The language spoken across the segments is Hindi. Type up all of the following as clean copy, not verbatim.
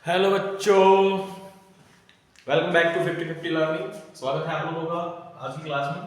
हेलो बच्चों, वेलकम बैक टू 50-50 लर्निंग। स्वागत है आप लोगों का आज की क्लास में।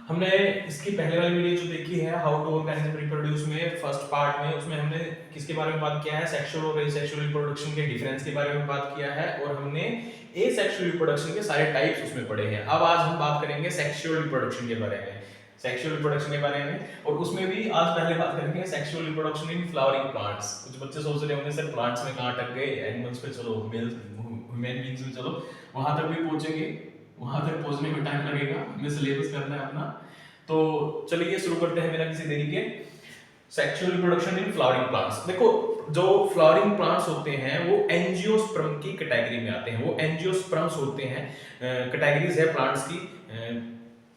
हमने इसकी पहले वाली वीडियो जो देखी है हाउ टू ऑर्गेनिज्म रिप्रोड्यूस में फर्स्ट पार्ट में, उसमें हमने किसके बारे में बात किया है, सेक्सुअल और एसेक्सुअल रिप्रोडक्शन के डिफरेंस के बारे में बात किया है और हमने एसेक्सुअल रिप्रोडक्शन के सारे टाइप्स उसमें पढ़े हैं। अब आज हम बात करेंगे सेक्सुअल रिप्रोडक्शन के बारे में, सेक्सुअल रिप्रोडक्शन के बारे में। और उसमें भी आज पहले बात करेंगे sexual reproduction in flowering plants. कुछ बच्चे सोच रहे होंगे सर प्लांट्स में कहां अटक गए, एनिमल्स पे चलो, मेल ह्यूमन बीइंग्स में चलो, वहां तक भी पहुंचेंगे, वहां तक पहुंचने में टाइम लगेगा, हमें सिलेबस करना है अपना। तो चलिए शुरू करते हैं बिना किसी देरी के। Sexual reproduction in flowering plants. देखो, जो फ्लावरिंग प्लांट्स होते हैं वो एंजियोस्पर्म की कैटेगरी में आते हैं। वो एंजियोस्पर्म्स होते हैं, कैटेगरीज है प्लांट्स की।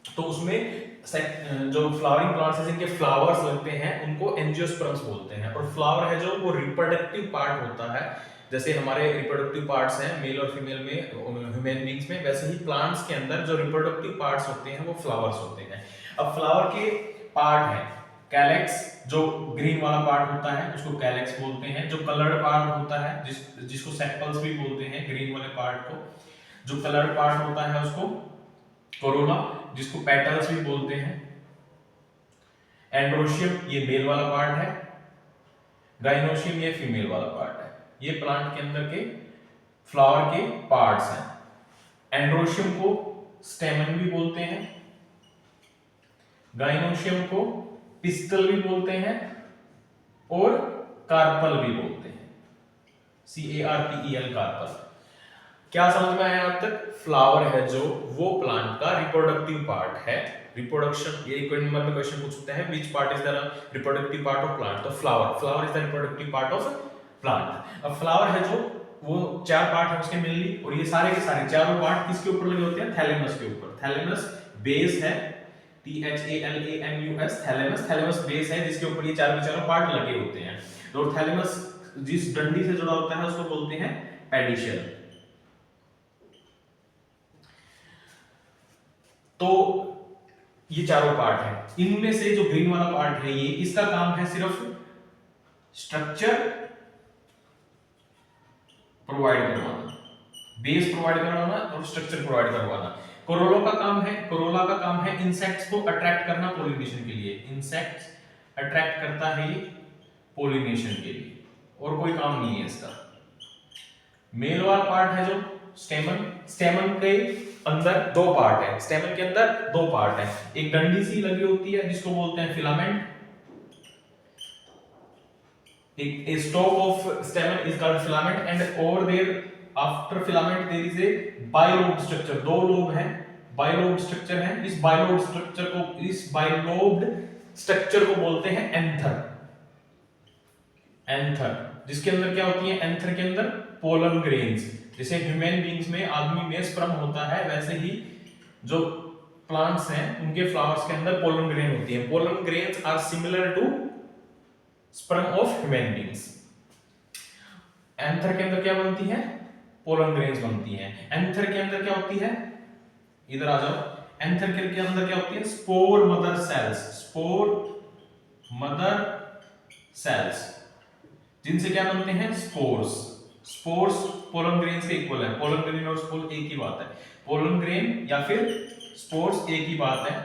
तो उसमें जो फ्लावरिंग प्लांट्स हैं जिनके फ्लावर्स लगते हैं उनको एंजियोस्पर्म्स बोलते हैं। और फ्लावर है जो वो रिप्रोडक्टिव पार्ट होता है, जैसे हमारे रिप्रोडक्टिव पार्ट्स हैं मेल और फीमेल में, ह्यूमन बीइंग्स में, वैसे ही प्लांट्स के अंदर जो रिप्रोडक्टिव पार्ट्स होते हैं वो फ्लावर्स होते हैं। अब फ्लावर के पार्ट हैं कैलेक्स, जो ग्रीन वाला पार्ट होता है उसको कैलेक्स बोलते हैं। जो कलर्ड पार्ट होता है जिसको सेपल्स भी बोलते हैं, ग्रीन वाले पार्ट को, जो कलर्ड पार्ट होता है उसको कोरोला, जिसको पेटल्स भी बोलते हैं। एंड्रोशियम ये मेल वाला पार्ट है, गाइनोशियम ये फीमेल वाला पार्ट है। ये प्लांट के अंदर के फ्लावर के पार्ट्स हैं। एंड्रोशियम को स्टेमन भी बोलते हैं, गाइनोशियम को पिस्टल भी बोलते हैं और कार्पल भी बोलते हैं, CARPEL, कार्पल। क्या समझ में आया अब तक? फ्लावर है जो वो प्लांट का रिप्रोडक्टिव पार्ट है। रिप्रोडक्शन, ये कोई नंबर में क्वेश्चन पूछ सकते हैं, which part is the reproductive part of plant? तो flower is the reproductive part of plant. अब फ्लावर है जो वो चार पार्ट है उसके मेनली, और ये सारे के सारे चारों पार्ट किसके ऊपर लगे होते हैं? थैलेमस के ऊपर। थैलेमस बेस है, THALAMUS, थैलेमस। थैलेमस बेस है जिसके ऊपर ये चारों पार्ट लगे होते हैं। और थैलेमस जिस डंडी से जुड़ा होता है उसको बोलते हैं पेडिशियल। तो ये चारों पार्ट है, इनमें से जो ग्रीन वाला पार्ट है ये, इसका काम है सिर्फ स्ट्रक्चर प्रोवाइड करवाना, बेस प्रोवाइड करवाना और स्ट्रक्चर प्रोवाइड करवाना। कोरोला का काम है इंसेक्ट्स को अट्रैक्ट करना पोलिनेशन के लिए। इंसेक्ट्स अट्रैक्ट करता है ये पोलिनेशन के लिए, और कोई काम नहीं है इसका। मेल वाला पार्ट है जो स्टेमन। स्टेमन के अंदर दो पार्ट है, स्टेमन के अंदर दो पार्ट है। एक डंडी सी लगी होती है जिसको बोलते हैं फिलामेंट। एक stalk of stamen is called filament, and over there after filament there is a bilobe structure. दो लोब है, बाइलोब स्ट्रक्चर है। इस बाइलोब स्ट्रक्चर को बोलते हैं एंथर। एंथर जिसके अंदर क्या होती है? एंथर के अंदर पोलन ग्रेन्स। जैसे ह्यूमन बीइंग्स में, आदमी में स्पर्म होता है, वैसे ही जो प्लांट्स हैं उनके फ्लावर्स के अंदर पोलन ग्रेन होती है। Pollen grains are similar to sperm of human beings. Anther के अंदर क्या बनती है? पोलन ग्रेन्स बनती हैं। एंथर के अंदर क्या होती है? इधर आ जाओ। एंथर के अंदर क्या होती है? Spore mother cells. Spore mother cells जिनसे क्या बनते हैं? स्पोर्स। स्पोर्स पोलन ग्रेन्स के इक्वल है। पोलन ग्रेन और स्पोर एक ही बात है। पोलन ग्रेन या फिर स्पोर्स एक ही बात है।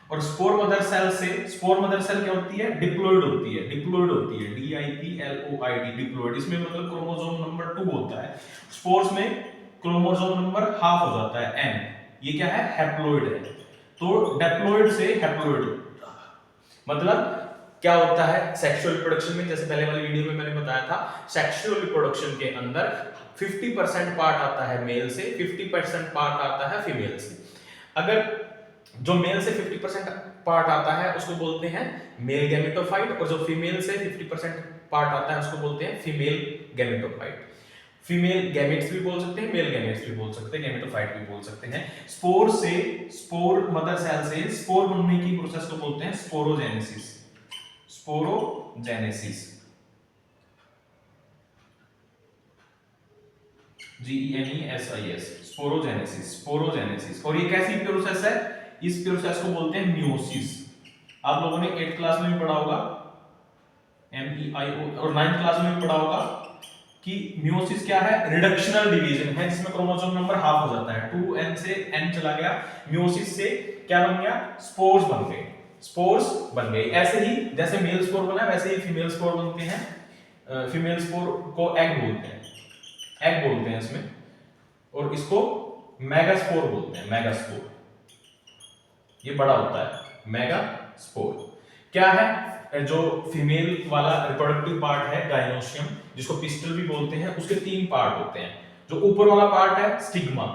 और स्पोर मदर सेल से, स्पोर मदर सेल क्या होती है? डिप्लॉइड होती है। डिप्लॉइड होती है, DIPLOID, डिप्लॉइड। इसमें मतलब क्रोमोसोम नंबर 2 होता है। स्पोर्स में क्रोमोसोम नंबर हाफ हो जाता है, N। ये क्या है? हैप्लॉइड है। तो डिप्लॉइड से हैप्लॉइड मतलब क्या होता है सेक्सुअल रिप्रोडक्शन में? जैसे पहले वाली वीडियो में मैंने बताया था, सेक्सुअल रिप्रोडक्शन के अंदर 50% पार्ट आता है मेल से, 50% पार्ट आता है फीमेल से। अगर जो मेल से 50% पार्ट आता है उसको बोलते हैं मेल गैमेटोफाइट, और जो फीमेल से 50% पार्ट आता है उसको बोलते हैं फीमेल गैमेटोफाइट। फीमेल गैमेट्स भी बोल सकते हैं, मेल गैमेट्स भी बोल सकते हैं, गैमेटोफाइट भी बोल सकते हैं। स्पोर से, स्पोर मदर सेल से स्पोर बनने की प्रोसेस को बोलते हैं sporogenesis. Sporogenesis, GENESIS, sporogenesis. Sporogenesis. और ये कैसी प्रोसेस है? इस प्रोसेस को बोलते हैं मियोसिस। आप लोगों ने 8th क्लास में भी पढ़ा होगा MEIO, और 9th क्लास में भी पढ़ा होगा कि मियोसिस क्या है, रिडक्शनल डिवीजन है जिसमें क्रोमोसोम नंबर हाफ हो जाता है, 2n से n चला गया, मियोसिस से क्या बन गया, स्पोर्स बन गए, स्पोर्स बन गए। ऐसे ही जैसे मेल स्पोर बना वैसे ही फीमेल स्पोर बनते हैं। फीमेल स्पोर को एग बोलते हैं, एग बोलते हैं इसमें, और इसको मेगास्पोर बोलते हैं, मेगास्पोर, ये बड़ा होता है मेगास्पोर। क्या है, जो फीमेल वाला रिप्रोडक्टिव पार्ट है गाइनोशियम, जिसको पिस्टल भी बोलते हैं, उसके 3 पार्ट होते हैं। जो ऊपर वाला पार्ट है स्टिग्मा,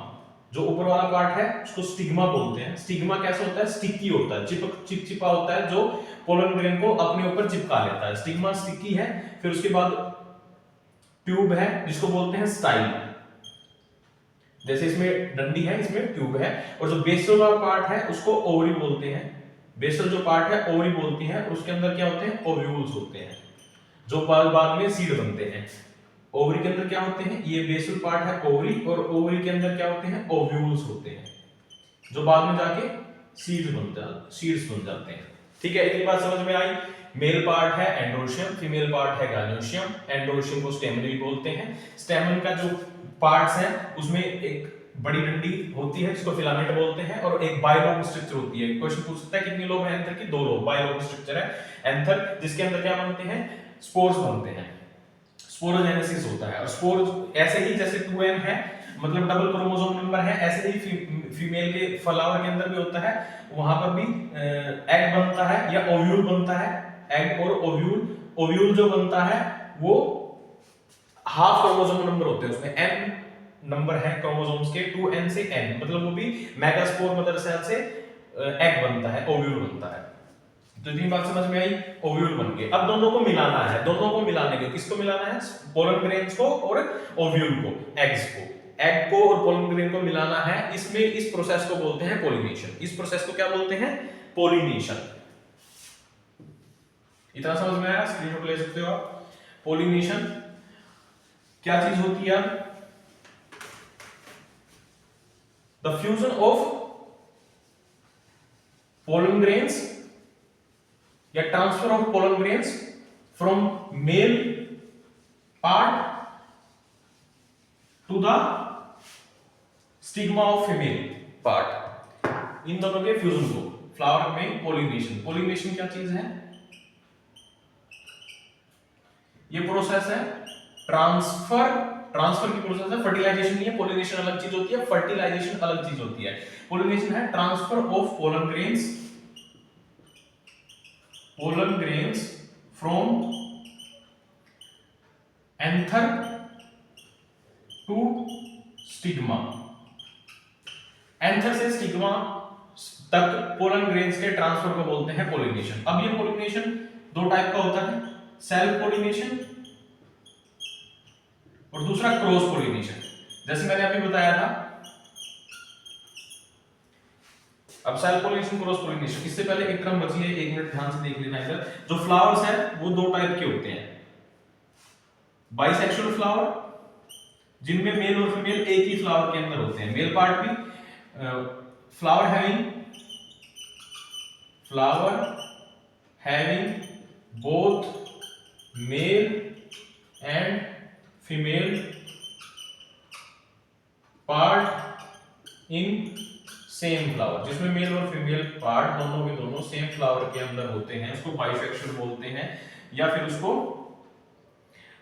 जो ऊपर वाला पार्ट है उसको स्टिग्मा बोलते हैं। स्टिग्मा कैसा होता है, स्टिकी होता है, चिपचिपा होता है, जो पोलन ग्रेन को अपने ऊपर चिपका लेता है। स्टिग्मा स्टिकी है। फिर उसके बाद ट्यूब है जिसको बोलते हैं स्टाइल, जैसे इसमें डंडी है इसमें ट्यूब है। और जो बेसल वाला पार्ट है उसको ओवरी बोलते हैं, बेसल जो पार्ट है ओवरी बोलती है, और उसके अंदर क्या होते हैं, ओव्यूल्स होते हैं, जो बाद में सीड बनते हैं। ओवरी के अंदर क्या होते हैं, ये बेसल पार्ट है ओवरी, और ओवरी के अंदर क्या होते हैं, ओव्यूल्स होते हैं, जो बाद में जाके सीड्स बन जाते हैं। ठीक है, इतनी बात समझ में आई। मेल पार्ट है एंड्रोशियम, फीमेल पार्ट है गाइनोशियम। एंड्रोशियम को स्टेमन भी बोलते हैं। स्टेमन का जो पार्ट्स है उसमें एक बड़ी डंडी होती है जिसको फिलामेंट बोलते हैं, और एक बाइलोब स्ट्रक्चर होती है। क्वेश्चन पूछ सकता है कितनी लोब है एंथर की, 2 लोब, बाइलोब स्ट्रक्चर है एंथर, जिसके अंदर क्या बनते हैं, स्पोर्स बनते हैं, स्पोरोजेनेसिस होता है। और स्पोर ऐसे ही जैसे 2n है, मतलब डबल क्रोमोसोम नंबर है, ऐसे ही फीमेल के फ्लावर के अंदर भी होता है, वहां पर भी एग बनता है या ओव्यूल बनता है। एग और ओव्यूल जो बनता है वो हाफ क्रोमोसोम नंबर होते हैं, उसमें n नंबर है क्रोमोसोम्स के, 2n से n, मतलब वो भी मेगास्पोर मदर सेल से एग बनता है, ओव्यूल बनता है। तो इतनी बात समझ में आई, ओव्यूल बन गए। अब दोनों को मिलाना है, दोनों को मिलाने के, किसको मिलाना है, पोलन ग्रेन्स को और ओव्यूल को, एग्स को, एग को और पोलन ग्रेन को मिलाना है। इसमें इस प्रोसेस को बोलते हैं पोलिनेशन। इस प्रोसेस को क्या बोलते हैं, पोलिनेशन। इतना समझ में आया, स्क्रीनशॉट ले सकते हो आप। पोलिनेशन क्या चीज होती है, the fusion of pollen grains या transfer of pollen grains from male part to the stigma of female part, इन दोनों के फ्यूजन को फ्लावर में पोलिनेशन। पोलिनेशन क्या चीज है, ये प्रोसेस है ट्रांसफर की प्रोसेस है, फर्टिलाइजेशन नहीं है। पोलिनेशन अलग चीज होती है, फर्टिलाइजेशन अलग चीज होती है। पोलिनेशन है transfer of pollen grains from anther to stigma, anther से स्टिग्मा तक पोलन ग्रेन्स के ट्रांसफर को बोलते हैं पोलिनेशन। अब ये पोलिनेशन 2 टाइप का होता है, सेल्फ पोलिनेशन और दूसरा क्रॉस पोलिनेशन। जैसे मैंने अभी बताया था, अब सेल्फ पोलिनेशन, क्रॉस पोलिनेशन, इससे पहले एक टर्म बची है, 1 मिनट ध्यान से देख लेना। इधर जो फ्लावर्स है वो 2 टाइप के होते हैं, बाइसेक्सुअल फ्लावर, जिनमें मेल और फीमेल एक ही फ्लावर के अंदर होते हैं, मेल पार्ट भी, flower having both male and female part in same flower, जिसमें मेल और फीमेल पार्ट दोनों के दोनों सेम फ्लावर के अंदर होते हैं, उसको बाइसेक्सुअल बोलते हैं, या फिर उसको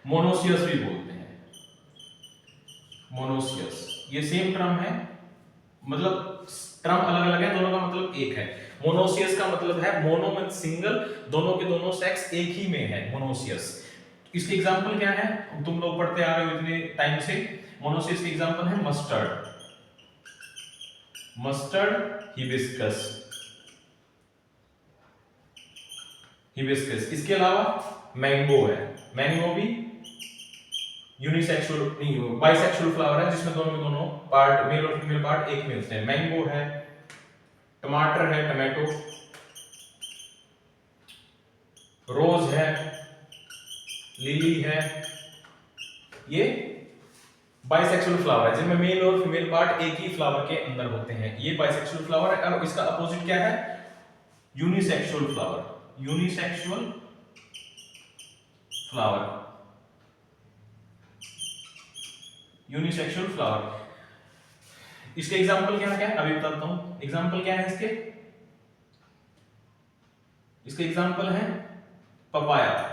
मोनोसियस भी बोलते हैं। मोनोसियस ये सेम टर्म है, मतलब टर्म अलग अलग है, दोनों का मतलब एक है। मोनोसियस का मतलब है मोनो मतलब सिंगल, दोनों के दोनों सेक्स एक ही में है, मोनोसियस। इसके एग्जांपल क्या है, तुम लोग पढ़ते आ रहे हो इतने टाइम से। मोनोसियस के एग्जांपल है मस्टर्ड, हिबिस्कस। इसके अलावा मैंगो है, मैंगो भी यूनिसेक्सुअल नहीं, बाइसेक्सुअल फ्लावर है, जिसमें दोनों के दोनों पार्ट, मेल और फीमेल पार्ट एक में होते हैं। मैंगो है, टमाटर है, टमाटो, रोज है, लिली है, ये बाइसेक्सुअल फ्लावर है, जिनमें मेल और फीमेल पार्ट एक ही फ्लावर के अंदर होते हैं। ये बाइसेक्सुअल फ्लावर है। और इसका अपोजिट क्या है, यूनिसेक्सुअल फ्लावर। Unisexual flower. इसके एग्जांपल क्या है, अभी बताता हूं। एग्जांपल क्या है इसके? इसके एग्जांपल है पपाया,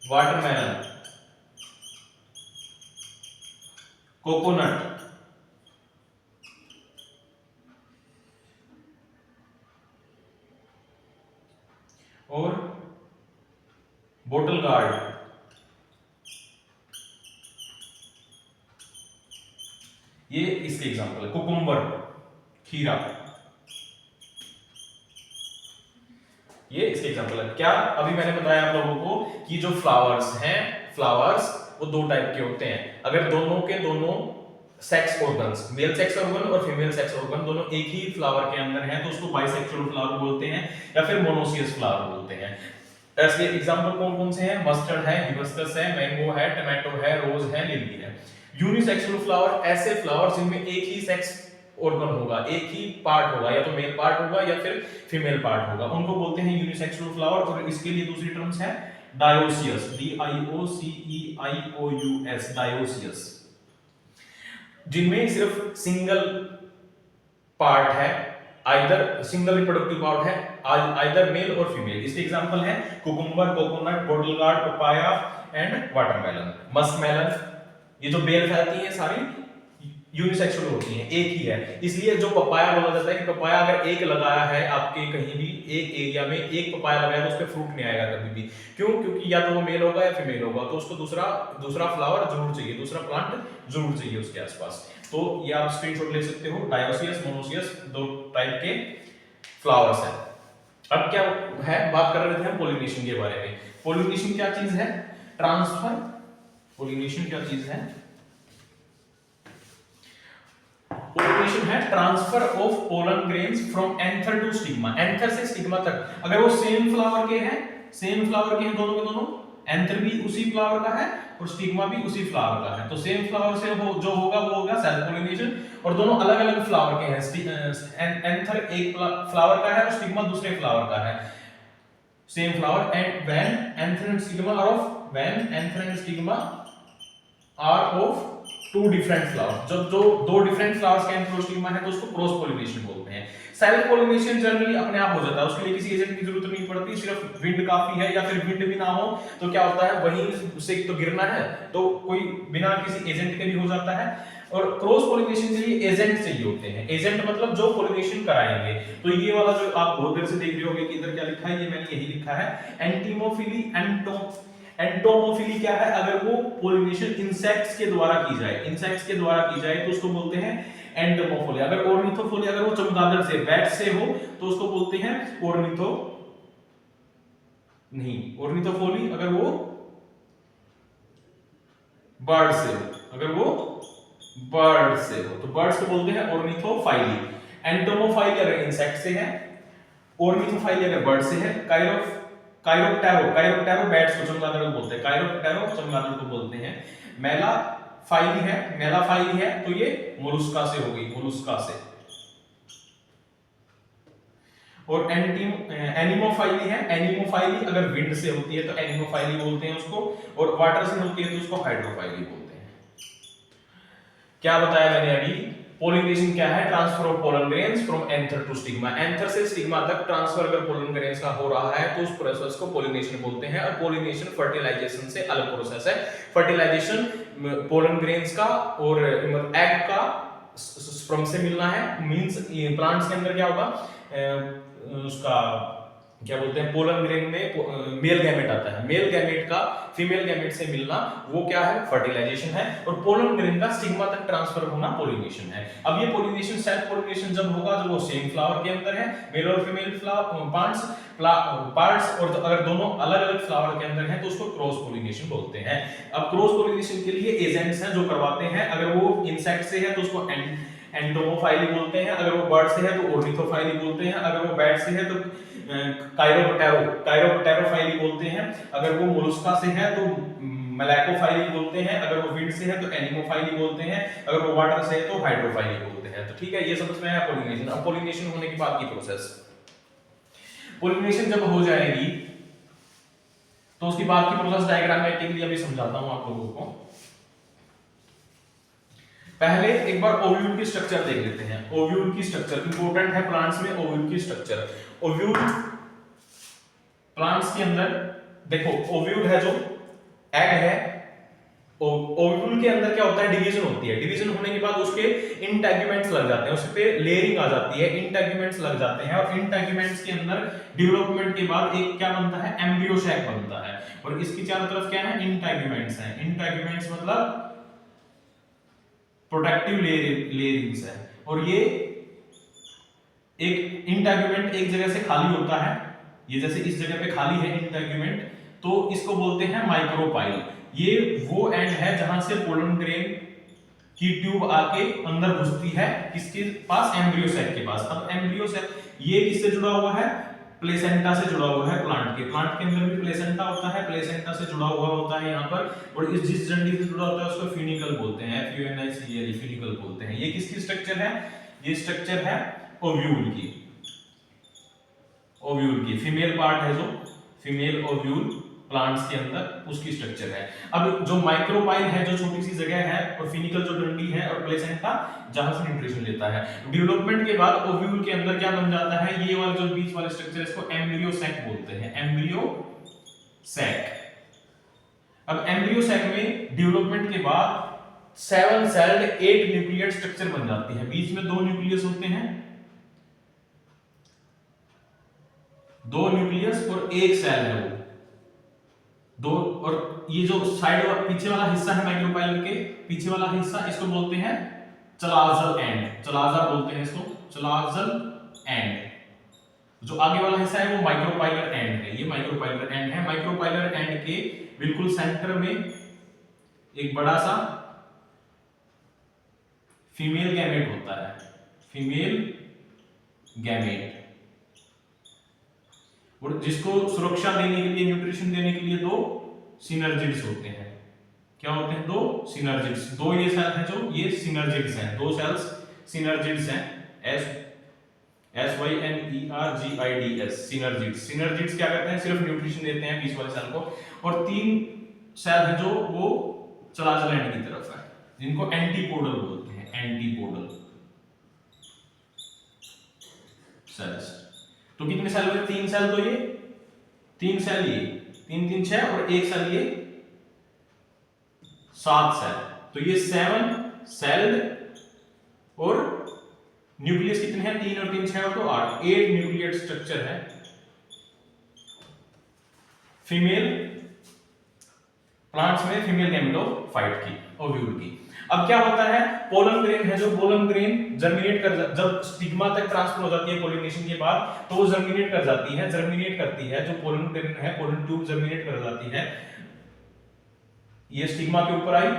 वाटरमेलन, कोकोनट, और बोटल गार्ड। ये इसके एग्जांपल है। कुकुम्बर, खीरा, ये इसके एग्जांपल है। क्या अभी मैंने बताया आप लोगों को कि जो फ्लावर्स हैं, फ्लावर्स वो दो टाइप के होते हैं। अगर दोनों के दोनों sex organs, male sex organ और फीमेल सेक्स ऑर्गन दोनों एक ही फ्लावर के अंदर हैं तो उसको बाइसेक्सुअल फ्लावर बोलते हैं या फिर मोनोसियस फ्लावर बोलते हैं। ऐसे एग्जांपल कौन कौन से हैं? मस्टर्ड है, हिबिस्कस है, मैंगो है, टमाटो है, रोज है, लिली है। यूनिसेक्सुअल फ्लावर ऐसे फ्लावर जिनमें एक ही सेक्स ऑर्गन होगा, एक ही पार्ट होगा, या तो मेल पार्ट होगा या फिर फीमेल पार्ट होगा, उनको बोलते हैं यूनिसेक्सुअल फ्लावर। और इसके लिए दूसरी टर्म्स है डायोसियस, DIOCEIOUS, डायोसियस, जिनमें सिर्फ सिंगल पार्ट है, आइदर सिंगल रिप्रोडक्टिव पार्ट है, आइदर मेल और फीमेल। इसके एग्जांपल हैं cucumber, coconut, bottle guard, papaya and watermelon. Muskmelon, ये जो बेल फैलती है सारी यूनिसेक्सुअल होती हैं, एक ही है। इसलिए जो पपाया बोला जाता है कि पपाया अगर एक लगाया है आपके कहीं भी एक एरिया में, एक पपाया लगाया तो उस पे फ्रूट नहीं आएगा कभी भी। क्यों? क्योंकि या तो वो मेल होगा या फीमेल होगा, तो उसको दूसरा फ्लावर जरूर चाहिए, दूसरा प्लांट जरूर चाहिए उसके आसपास। तो ये आप स्क्रीनशॉट ले सकते हो। डायोसियस, मोनोसियस, दो टाइप के फ्लावर्स हैं। अब क्या है, बात कर रहे थे हम पोलिनेशन के बारे में। पोलिनेशन क्या चीज है? ट्रांसफर। पोलिनेशन क्या चीज है? पोलिनेशन है transfer of pollen grains from anther to stigma, anther से स्टिग्मा तक। अगर वो सेम फ्लावर के हैं, दोनों के दोनों, एंथर भी उसी फ्लावर का है और स्टिग्मा भी उसी फ्लावर का है, तो सेम फ्लावर से जो होगा वो होगा सेल्फ पोलिनेशन। और दोनों अलग अलग फ्लावर के हैं, एंथर एक फ्लावर का है और स्टिग्मा दूसरे फ्लावर का है, same flower. And when anther and stigma are of two different flowers, जब जो दो डिफरेंट फ्लावर्स का एंथरोस्टिग्मा है तो उसको क्रॉस पोलिनेशन बोलते हैं। सेल्फ पोलिनेशन जनरली अपने आप हो जाता है, उसके लिए किसी एजेंट की जरूरत नहीं पड़ती, सिर्फ विंड काफी है, या फिर विंड भी ना हो तो क्या होता है, वहीं से तो गिरना है तो कोई बिना किसी एजेंट के भी हो जाता है। और क्रॉस पोलिनेशन के लिए एजेंट चाहिए होते हैं। एजेंट मतलब जो पोलिनेशन कराएंगे। तो ये वाला जो आप बहुत देर से देख रहे होंगे कि इधर क्या लिखा है, ये मैंने यही लिखा है, एंटीमोफिली। एंटोमोफिली क्या है? अगर वो पोलिनेशन इंसेक्ट्स के द्वारा की जाए, तो उसको बोलते हैं एंटोमोफिली। अगर ऑर्निथोफिली, अगर वो चमगादड़ से, बैट से हो तो उसको बोलते हैं ऑर्निथोफोली। अगर वो बर्ड से हो तो बर्ड्स को बोलते हैं ऑर्निथोफाइली। एंटोमोफाइली अगर इंसेक्ट से है, ऑर्निथोफाइली अगर बर्ड से है। काइरोप्टेरो बैट्स को, चमगादड़ को बोलते हैं, काइरोप्टेरो चमगादड़ को बोलते हैं। मेलाफाइली है तो ये मोलुस्का से होगी, मोलुस्का से। और एनिमोफाइली अगर विंड से होती है तो एनिमोफाइली बोलते हैं उसको, और वाटर से होती है तो उसको हाइड्रोफाइली बोलते हैं। क्या बताया मैंने अभी? पोलिनेशन क्या है? Transfer of pollen grains from anther to stigma, anther से स्टिग्मा तक ट्रांसफर अगर पोलन ग्रेन्स का हो रहा है तो उस प्रोसेस को पोलिनेशन बोलते हैं। और पोलिनेशन फर्टिलाइजेशन से अलग प्रोसेस है। फर्टिलाइजेशन पोलन ग्रेन्स का और एग का स्पर्म से मिलना है, मींस प्लांट्स के अंदर क्या होगा, उसका क्या बोलते हैं, पोलन ग्रेन में मेल गैमेट आता है, मेल गैमेट का फीमेल गैमेट से मिलना, वो क्या है? फर्टिलाइजेशन है। और पोलन ग्रेन का स्टिग्मा तक ट्रांसफर होना पोलिनेशन है। अब ये पोलिनेशन, सेल्फ पोलिनेशन जब होगा जब वो सेम फ्लावर के अंदर है, मेल और फीमेल पार्ट्स, और अगर दोनों अलग अलग फ्लावर के अंदर हैं तो उसको क्रॉस पोलिनेशन बोलते हैं। अब क्रॉस पोलिनेशन के लिए एजेंट्स हैं जो करवाते हैं। अगर वो इंसेक्ट से है तो उसको एंटोमोफाइली बोलते हैं, अगर वो बर्ड से है तो ऑर्निथोफाइली बोलते हैं, अगर वो बैट से है तो काइरोप्टेरोफाइली बोलते हैं, अगर वो मोलुस्का से है तो मेलाकोफाइली बोलते हैं, अगर वो विंड से है तो एनिमोफाइली बोलते हैं, अगर वो वाटर से है तो हाइड्रोफाइली बोलते हैं। तो ठीक है, ये समझ में आया पोलिनेशन। अब पोलिनेशन होने के बाद की प्रोसेस, पोलिनेशन जब हो जाएगी तो उसके बाद की प्रोसेस डायग्रामेटिकली अभी समझाता हूं आप लोगों को। पहले एक बार ओव्यूल की स्ट्रक्चर देख लेते हैं। ओव्यूल की स्ट्रक्चर इंपॉर्टेंट है प्लांट्स में। ओव्यूल की स्ट्रक्चर, ओव्यूल प्लांट्स के अंदर देखो, ओव्यूल है जो एग है, ओव्यूल के अंदर क्या होता है, डिवीजन होती है। डिवीजन होने के बाद उसके इंटेगुमेंट्स लग जाते हैं, उस पे लेयरिंग आ जाती है, इंटेगुमेंट्स लग जाते हैं, और इंटेगुमेंट्स के अंदर डेवलपमेंट के बाद एक क्या बनता है, एम्ब्रियो सैक बनता है। और इसकी चारों तरफ क्या है, इंटेगुमेंट्स हैं। इंटेगुमेंट्स मतलब प्रोटेक्टिव लेयरिंग्स है। और ये एक इंटेगुमेंट एक जगह से खाली होता है, ये जैसे इस जगह पे खाली है इंटेगुमेंट, तो इसको बोलते हैं माइक्रोपाइल। ये वो एंड है जहां से पोलन ग्रेन की ट्यूब आके अंदर घुसती है, किसके पास, एम्ब्रियो सैक के पास। अब एम्ब्रियो सैक ये किससे जुड़ा हुआ है, प्लेसेंटा से जुड़ा हुआ है। प्लांट के अंदर भी प्लेसेंटा होता है, प्लेसेंटा से जुड़ा हुआ होता है यहाँ पर। और इस जिस डंडी से जुड़ा होता है उसको फ्यूनिकल बोलते हैं, FUNICL, फ्यूनिकल बोलते हैं। ये किसकी स्ट्रक्चर है, ये स्ट्रक्चर है ओव्यूल की। ओव्यूल की फीमेल पार्ट है जो, फीमेल ओव्यूल प्लांट्स के अंदर, उसकी स्ट्रक्चर है। अब जो माइक्रोपाइल है, जो छोटी सी जगह है, और फिनिकल जो डंडी है, और प्लेसेंटा जहां से न्यूट्रिशन लेता है। डेवलपमेंट के बाद ओव्यूल के अंदर क्या बन जाता है, ये वाला जो बीच वाला स्ट्रक्चर, इसको एम्ब्रियो सैक बोलते हैं, एम्ब्रियो सैक। अब एम्ब्रियो सैक में डेवलपमेंट के बाद 7 सेल्ड 8 न्यूक्लियर स्ट्रक्चर बन जाती है। बीच में 2 न्यूक्लियस होते हैं, 2 न्यूक्लियस और 1 सेल है वो दो। और ये जो साइड पीछे वाला हिस्सा है माइक्रोपाइल के पीछे वाला हिस्सा, इसको बोलते हैं चलाजल एंड, चलाजा बोलते हैं इसको, चलाजल एंड। जो आगे वाला हिस्सा है वो माइक्रोपाइलर एंड है, ये माइक्रोपाइलर एंड है। माइक्रोपाइलर एंड के बिल्कुल सेंटर में एक बड़ा सा फीमेल गैमेट होता है, फीमेल गैमेट, और जिसको सुरक्षा देने के लिए, न्यूट्रिशन देने के लिए 2 सिनर्जिड्स होते हैं। क्या होते हैं, 2 सिनर्जिड्स। 2 ये सेल हैं जो, ये सिनर्जिड्स हैं, 2 सेल्स सिनर्जिड्स हैं, SYNERGIDS, सिनर्जिड्स। सिनर्जिड्स क्या करते हैं, सिर्फ न्यूट्रिशन देते हैं बीच वाले सेल को। और 3 सेल है जो वो चलाजल एंड की तरफ है, जिनको एंटीपोडल बोलते हैं, एंटीपोडल सेल्स। तो कितने सेल हुए, 3 सेल, तो ये 3 सेल, ये 3 3 6, और 1 सेल, ये 7 सेल। तो ये 7 सेल्ड, और न्यूक्लियस कितने हैं, 3 और 3 6 और तो 8 न्यूक्लियर स्ट्रक्चर है फीमेल प्लांट्स में, फीमेल गैमेटोफाइट की, ओव्यूल की। अब क्या होता है, पोलन ग्रेन है जो, पोलन ग्रेन जर्मिनेट कर, जब स्टिग्मा तक ट्रांसफर हो जाती है पोलिनेशन के बाद, तो वो जर्मिनेट कर जाती है, जर्मिनेट करती है। जो पोलन ग्रेन है, पोलन ट्यूब जर्मिनेट कर जाती है। ये स्टिग्मा के ऊपर आई,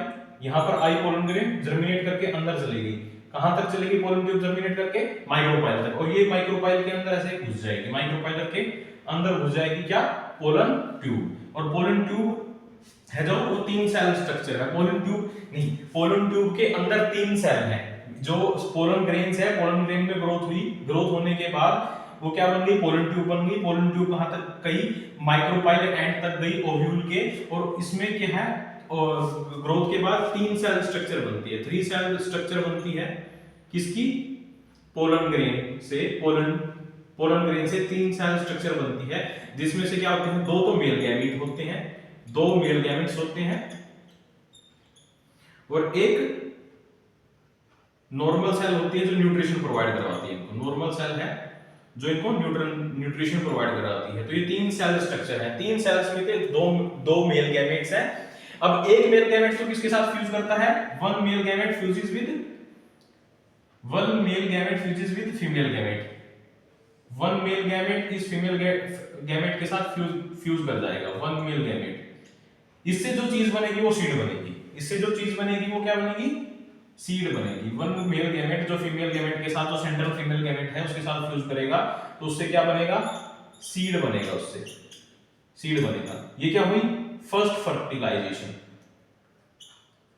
यहां पर आई पोलन ग्रेन, जर्मिनेट करके अंदर चलेगी। कहां तक चलेगी पोलन ट्यूब जर्मिनेट करके, माइक्रोपाइल तक। और ये माइक्रोपाइल के अंदर ऐसे घुस जाएगी, माइक्रोपाइल के अंदर घुस जाएगी क्या, पोलन ट्यूब। और पोलन ट्यूब है जो, वो 3 सेल स्ट्रक्चर है। पोलन ट्यूब नहीं, पोलन ट्यूब के अंदर 3 सेल हैं। जो पोलन ग्रेन्स है, पोलन ग्रेन में ग्रोथ हुई, ग्रोथ होने के बाद वो क्या बन गई, पोलन ट्यूब बन गई। पोलन ट्यूब कहां तक गई, माइक्रोपाइल एंड तक गई ओव्यूल के। और इसमें क्या है, और ग्रोथ के बाद 3 सेल स्ट्रक्चर बनती है, 3 सेल स्ट्रक्चर बनती है किसकी, पोलन ग्रेन से। पोलन ग्रेन से 3 सेल स्ट्रक्चर बनती है, जिसमें से क्या होते हैं, 2 तो मेल गैमेट होते हैं, 2 मेल गैमेट्स होते हैं, और एक नॉर्मल सेल होती है जो न्यूट्रिशन प्रोवाइड करवाती है इनको। नॉर्मल सेल है जो इनको न्यूट्रिशन प्रोवाइड कराती है। तो ये 3 सेल स्ट्रक्चर है। 3 सेल्स में से 2 मेल गैमेट्स हैं। अब एक मेल गैमेट तो किसके साथ फ्यूज करता है, one male gamete fuses with female gamete. One male gamete इस फीमेल गैमेट के साथ फ्यूज कर जाएगा, वन मेल गैमेट। इससे जो चीज बनेगी वो सीड बनेगी, इससे जो चीज बनेगी वो क्या बनेगी, सीड बनेगी। वन मेल गैमेट जो फीमेल गैमेट के साथ, जो सेंट्रल फीमेल गैमेट है उसके साथ फ्यूज करेगा, तो उससे क्या बनेगा, सीड बनेगा, उससे सीड बनेगा। ये क्या हुई, फर्स्ट फर्टिलाइजेशन।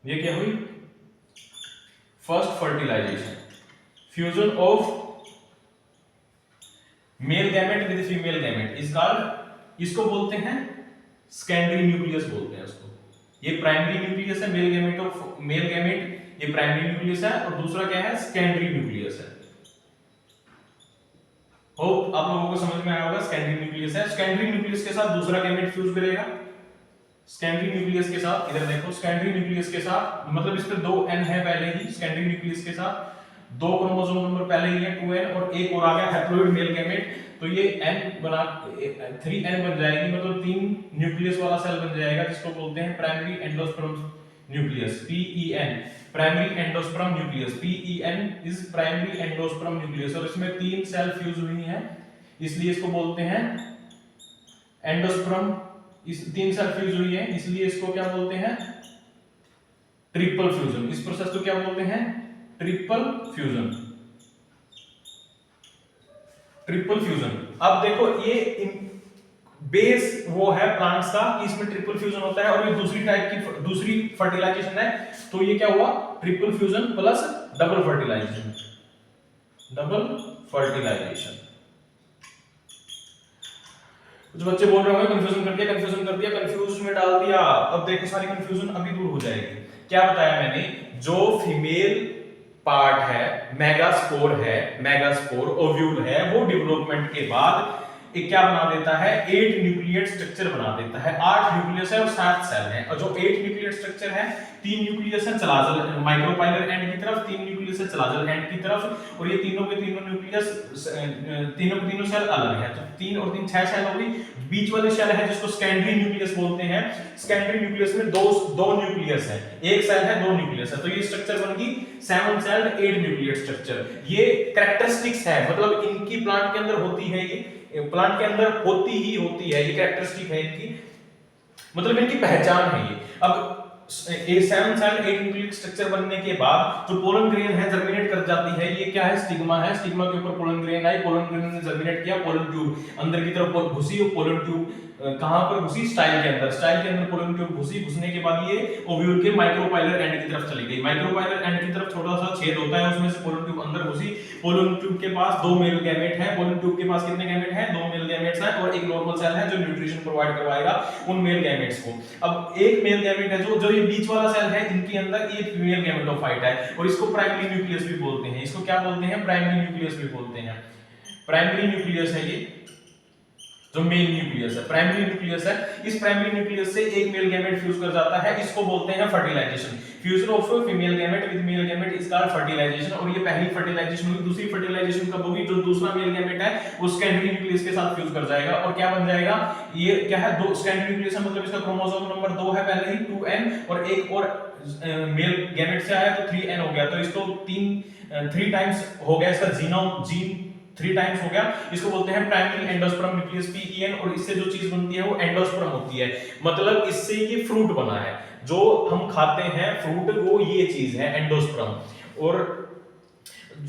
ये क्या हुई, first fertilisation, fusion of male gamete with female gamete is called, इसको बोलते हैं सेकेंडरी न्यूक्लियस बोलते हैं इसको। ये प्राइमरी न्यूक्लियस है, मेल गैमेट ये प्राइमरी न्यूक्लियस है, और दूसरा क्या है, सेकेंडरी न्यूक्लियस है। होप आप लोगों को समझ में आया होगा, सेकेंडरी न्यूक्लियस है। सेकेंडरी न्यूक्लियस के साथ दूसरा गैमेट फ्यूज करेगा, सेकेंडरी न्यूक्लियस के साथ, इधर देखो सेकेंडरी न्यूक्लियस के साथ, मतलब इस पे 2 n है पहले ही, सेकेंडरी न्यूक्लियस के साथ 2 क्रोमोसोम नंबर पहले ही है 2n, और एक और आ गया हैप्लोइड मेल गैमेट, तो ये n बना 3n बन जाएगी, मतलब 3 न्यूक्लियस वाला सेल बन जाएगा, जिसको बोलते हैं primary endosperm nucleus, PEN, primary endosperm nucleus, PEN is primary endosperm nucleus, और इसमें 3 सेल फ्यूज हुई हैं, इसलिए इसको बोलते हैं एंडोस्पर्म। इस 3 सेल फ्यूज हुई है, इसलिए इसको क्या बोलते हैं, ट्रिपल फ्यूजन। इस प्रोसेस को क्या बोलते हैं, ट्रिपल फ्यूजन, ट्रिपल फ्यूजन। अब देखो ये बेस वो है प्लांट्स का कि इसमें ट्रिपल फ्यूजन होता है, और ये दूसरी टाइप की दूसरी फर्टिलाइजेशन है, तो ये क्या हुआ, triple fusion plus double fertilisation, double fertilisation. कुछ बच्चे बोल रहे होंगे कंफ्यूजन कर दिया, कंफ्यूजन कर दिया, कंफ्यूज में डाल दिया। अब देखो सारी कंफ्यूजन अभी दूर हो जाएगी। क्या बताया मैंने, जो फीमेल पार्ट है, मेगास्पोर है, मेगास्पोर ओव्यूल है, वो डेवलपमेंट के बाद एक क्या बना देता है, 8 न्यूक्लियेट स्ट्रक्चर बना देता है। 8 न्यूक्लियस है और 7 सेल है, और जो 8 न्यूक्लियेट स्ट्रक्चर है, 3 न्यूक्लियस है चलाजल माइक्रोपाइलर एंड की तरफ, 3 न्यूक्लियस है चलाजल एंड की तरफ, और ये तीनों के तीनों न्यूक्लियस, तीनों के तीनों सेल अलग है, तो 3 और 3 6 सेल होगी। बीच वाली सेल है जिसको सेकेंडरी न्यूक्लियस बोलते हैं, सेकेंडरी न्यूक्लियस में दो न्यूक्लियस है, एक सेल है 2 न्यूक्लियस है, तो ये स्ट्रक्चर बन गई 7 सेल्ड 8 न्यूक्लियेट स्ट्रक्चर। ये कैरेक्टरिस्टिक्स है, मतलब इनकी प्लांट के अंदर होती है, ये प्लांट के अंदर होती है, ये कैरेक्टरिस्टिक है इनकी, मतलब इनकी पहचान है ये। अब ए 7 सेल 8 न्यूक्लियेट स्ट्रक्चर बनने के बाद जो पोलन ग्रेन है जर्मिनेट कर जाती है, ये क्या है, स्टिग्मा है, स्टिग्मा के ऊपर पोलन ग्रेन आई, पोलन ग्रेन ने जर्मिनेट किया, पोलन ट्यूब अंदर की तरफ घुसी, और पोलन ट्यूब कहां पर घुसी, स्टाइल के अंदर, स्टाइल के अंदर पोलन ट्यूब घुसी, घुसने के बाद ये ओव्यूल के माइक्रोपाइलर एंड की तरफ चली गई, माइक्रोपाइलर एंड की तरफ छोटा सा छेद होता है, उसमें से पोलन ट्यूब अंदर घुसी, पोलन ट्यूब के पास 2 मेल गैमेट हैं, पोलन ट्यूब के पास कितने गैमेट हैं, 2 मेल गैमेट्स हैं, और एक नॉर्मल सेल है जो न्यूट्रिशन प्रोवाइड करवाएगा उन मेल गैमेट्स को। अब एक मेल गैमेट है जो ये बीच वाला सेल है, इनके अंदर ये फीमेल गैमेटोफाइट है, और इसको प्राइमरी न्यूक्लियस भी बोलते हैं, इसको क्या बोलते हैं, प्राइमरी न्यूक्लियस भी बोलते हैं। प्राइमरी न्यूक्लियस है ये जो मेल न्यूक्लियस है, प्राइमरी न्यूक्लियस है, इस प्राइमरी न्यूक्लियस से एक मेल गैमेट फ्यूज कर जाता है, इसको बोलते हैं fertilisation. Fusion of female gamete with male gamete is called fertilisation, और ये पहली फर्टिलाइजेशन हुई। दूसरी फर्टिलाइजेशन कब होगी, जो दूसरा मेल गैमेट है वो सेकेंडरी न्यूक्लियस के साथ फ्यूज कर जाएगा, और क्या बन जाएगा, ये क्या है, दो सेकेंडरी न्यूक्लियस है, मतलब इसका क्रोमोसोम नंबर 2 है पहले ही 2n, और एक और मेल गैमेट से आया तो 3n हो गया, तो इसको 3 टाइम्स हो गया, इसका जीन 3 टाइम्स हो गया, इसको बोलते हैं प्राइमरी एंडोस्पर्म न्यूक्लियस PEN, और इससे जो चीज बनती है वो एंडोस्पर्म होती है, मतलब इससे ये फ्रूट बना है, जो हम खाते हैं फ्रूट, वो ये चीज है एंडोस्पर्म। और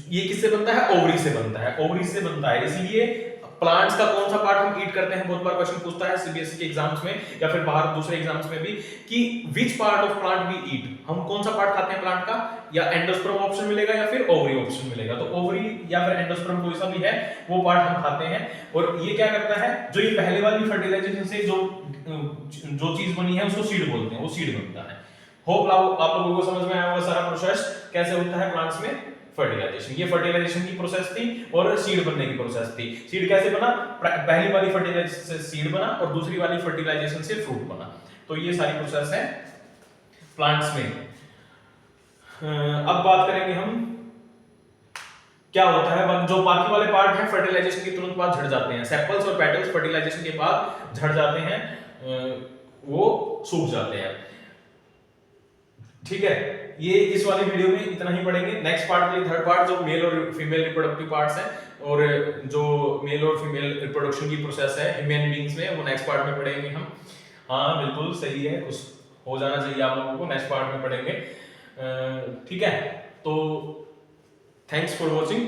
ये किससे बनता है, ओवरी से बनता है, ओवरी से बनता है। इसलिए प्लांट्स का कौन सा पार्ट हम ईट करते हैं, बहुत बार क्वेश्चन पूछता है सीबीएसई के एग्जाम्स में या फिर बाहर दूसरे एग्जाम्स में भी, कि which part of plant we eat, हम कौन सा पार्ट खाते हैं प्लांट का, या एंडोस्पर्म ऑप्शन मिलेगा या फिर ओवरी ऑप्शन मिलेगा, तो ओवरी या फिर एंडोस्पर्म कोई सा भी है वो पार्ट हम खाते हैं। और ये क्या करता है, जो ये पहले वाली फर्टिलाइजेशन से जो चीज बनी है उसको सीड बोलते हैं, वो सीड बनता है। होप आप लोगों को समझ में आया होगा सारा प्रोसेस कैसे होता है प्लांट्स में फर्टिलाइजेशन। ये फर्टिलाइजेशन की प्रोसेस थी और सीड बनने की प्रोसेस थी। सीड कैसे बना, पहली वाली फर्टिलाइजेशन से सीड बना और दूसरी वाली फर्टिलाइजेशन से फ्रूट बना, तो ये सारी प्रोसेस है प्लांट्स में। अब बात करेंगे हम क्या होता है, जो बाकी वाले पार्ट हैं फर्टिलाइजेशन के तुरंत बाद झड़ जाते हैं, सेपल्स और पेटल्स फर्टिलाइजेशन के बाद झड़ जाते हैं, वो सूख जाते हैं। ठीक है, ये इस वाली वीडियो में इतना ही पढ़ेंगे। नेक्स्ट पार्ट के लिए थर्ड पार्ट जो मेल और फीमेल रिप्रोडक्टिव पार्ट्स हैं और जो मेल और फीमेल रिप्रोडक्शन की प्रोसेस है ह्यूमन बीइंग्स में, वो नेक्स्ट पार्ट में पढ़ेंगे हम। हाँ बिल्कुल सही है, कुछ हो जाना चाहिए आप लोगों को, नेक्स्ट पार्ट में पढ़ेंगे। ठीक है, तो थैंक्स फॉर वॉचिंग।